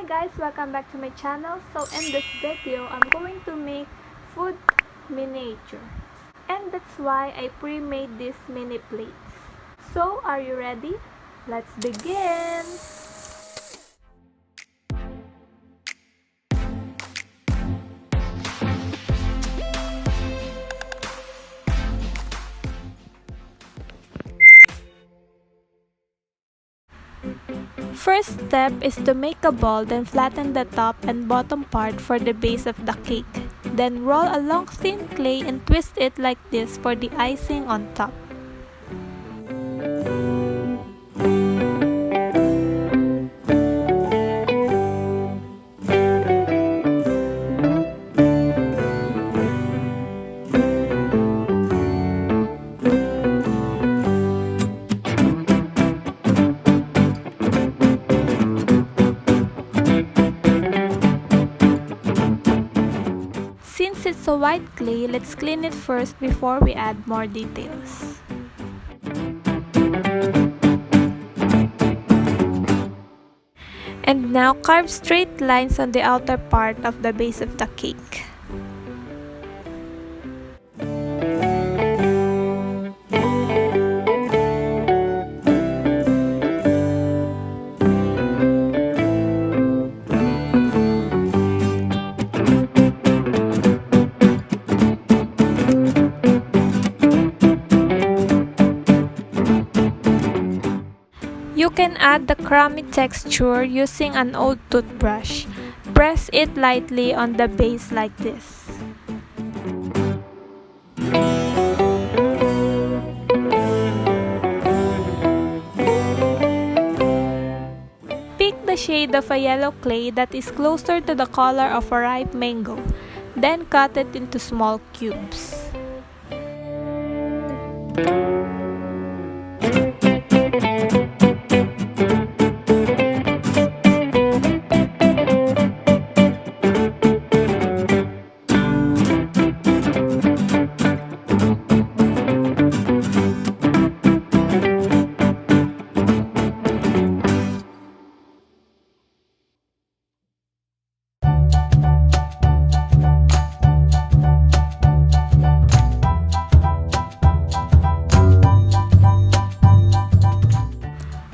guys, welcome back to my channel. So in this video, I'm going to make food miniature. And that's why I pre-made these mini plates. So are you ready? Let's begin! First step is to make a ball, then flatten the top and bottom part for the base of the cake. Then roll a long thin clay and twist it like this for the icing on top. Since it's a white clay, let's clean it first before we add more details. And now carve straight lines on the outer part of the base of the cake. You can add the crummy texture using an old toothbrush. Press it lightly on the base like this. Pick the shade of a yellow clay that is closer to the color of a ripe mango. Then cut it into small cubes.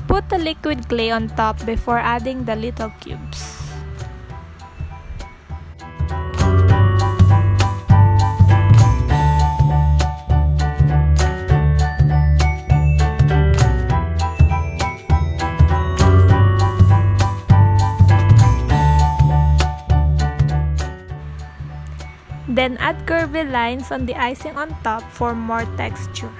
Put the liquid clay on top before adding the little cubes. Then add curvy lines on the icing on top for more texture.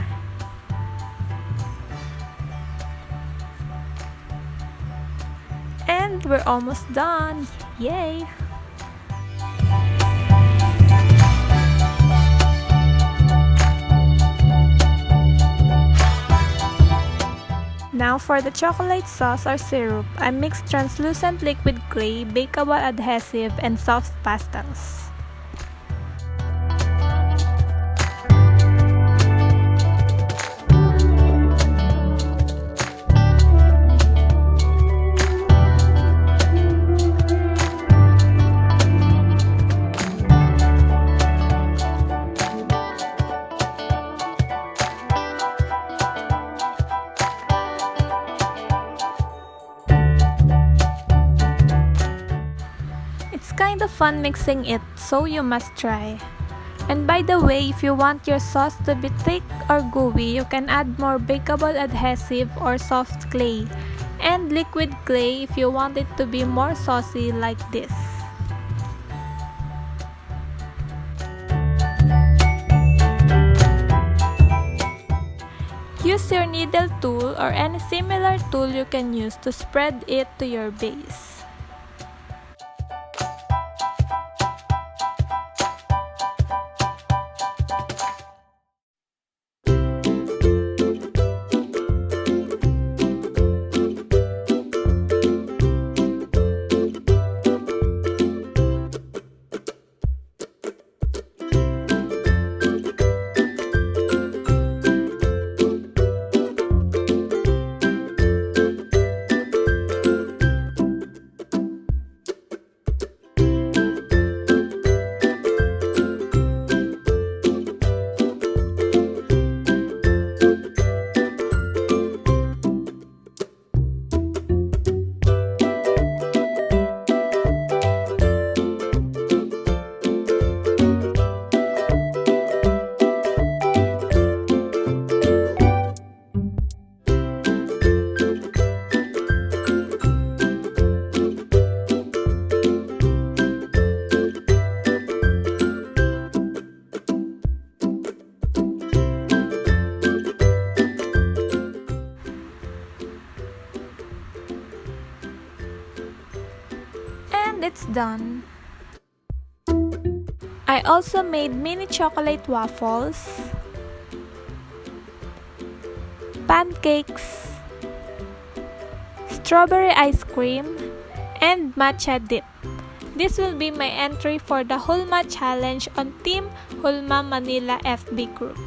And we're almost done! Yay! Now for the chocolate sauce or syrup, I mixed translucent liquid clay, bakeable adhesive, and soft pastels. It's kind of fun mixing it, so you must try. And by the way, if you want your sauce to be thick or gooey, you can add more bakeable adhesive or soft clay, and liquid clay if you want it to be more saucy like this. Use your needle tool or any similar tool you can use to spread it to your base. it's done. I also made mini chocolate waffles, pancakes, strawberry ice cream, and matcha dip. This will be my entry for the Hulma challenge on Team Hulma Manila FB group.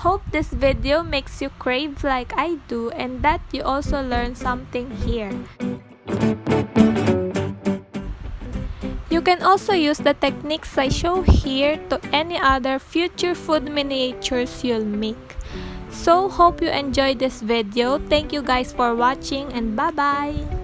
Hope this video makes you crave like I do and that you also learn something here. You can also use the techniques I show here to any other future food miniatures you'll make. So hope you enjoyed this video. Thank you guys for watching and bye bye!